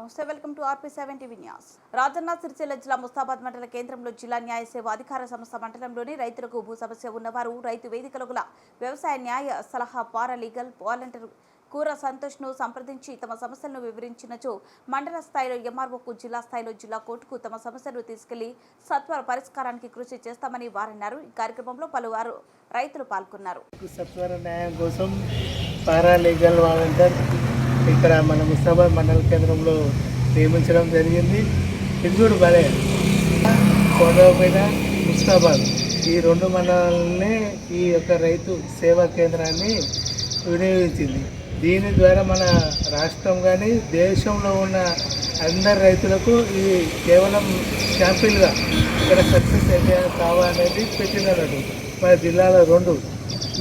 నమస్తే, welcome to RP7 TV news. Rajanna Sircilla జిల్లా ముస్తాబాద్ మండల కేంద్రంలో జిల్లా న్యాయ సేవ అధికార సంస్థ మండలంలోని రైతులకు భూ సమస్య ఉన్నవారు రైతు వేదికలో గల వ్యవసాయ న్యాయ సలహా పారాలీగల్ వాలంటీర్ కూర సంతోష్ను సంప్రదించి తమ సమస్యలను వివరించినచో మండల స్థాయిలో ఎంఆర్ఓకు, జిల్లా స్థాయిలో జిల్లా కోర్టుకు తమ సమస్యలను తీసుకెళ్లి సత్వర పరిష్కారానికి కృషి చేస్తామని వారన్నారు. ఈ కార్యక్రమంలో పలువురు రైతులు పాల్గొన్నారు. సత్వర న్యాయం కోసం పారాలీగల్ వాలంటీర్ ఇక్కడ మన ముస్తాబాద్ మండల కేంద్రంలో నియమించడం జరిగింది. ఇది కూడా భలే కోటపేట, ముస్తాబాద్ ఈ రెండు మండలాలనే ఈ యొక్క రైతు సేవా కేంద్రాన్ని వినియోగించింది. దీని ద్వారా మన రాష్ట్రం కానీ దేశంలో ఉన్న అందరు రైతులకు ఇది కేవలం శాంపిల్గా ఇక్కడ సక్సెస్ అయితే కావాలనేది పెట్టినట్టు మన జిల్లాలో రెండు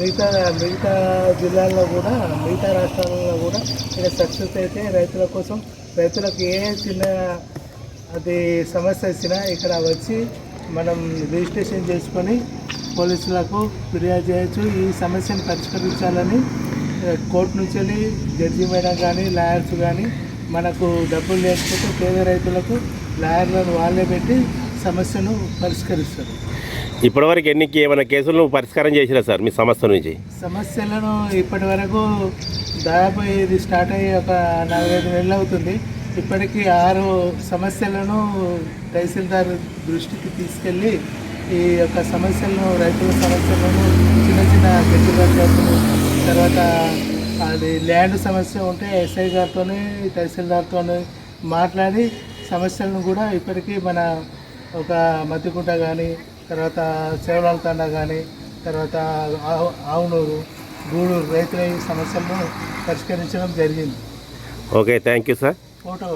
మిగతా జిల్లాల్లో కూడా మిగతా రాష్ట్రాలలో కూడా ఇక్కడ సక్సెస్ అయితే రైతుల కోసం రైతులకు ఏ చిన్న అది సమస్య వచ్చినా ఇక్కడ వచ్చి మనం రిజిస్ట్రేషన్ చేసుకొని పోలీసులకు ఫిర్యాదు చేయొచ్చు. ఈ సమస్యను పరిష్కరించాలని కోర్టు నుంచి వెళ్ళి జడ్జి మేడం కానీ లాయర్స్ కానీ మనకు డబ్బులు లేకపోతే పేద రైతులకు లాయర్లను వాళ్ళే పెట్టి సమస్యను పరిష్కరిస్తారు. ఇప్పటివరకు ఏమైనా కేసులను పరిష్కారం చేసినా సార్ మీ సంస్థ నుంచి? సమస్యలను ఇప్పటి వరకు దాదాపు ఇది స్టార్ట్ అయ్యి ఒక 4-5 నెలలు అవుతుంది. ఇప్పటికీ 6 సమస్యలను తహసీల్దార్ దృష్టికి తీసుకెళ్ళి ఈ యొక్క సమస్యలను రైతుల సమస్యలను చిన్న చిన్న గట్టి పంచాయతీలు తర్వాత అది ల్యాండ్ సమస్య ఉంటే ఎస్ఐ గారితో తహసీల్దార్తో మాట్లాడి సమస్యలను కూడా ఇప్పటికీ మన ఒక మత్తికుంట కానీ తర్వాత సేవలాల తండా కానీ తర్వాత ఆవునూరు, గూడూరు రైతుల సమస్యలను పరిష్కరించడం జరిగింది. Okay, thank you sir. Photo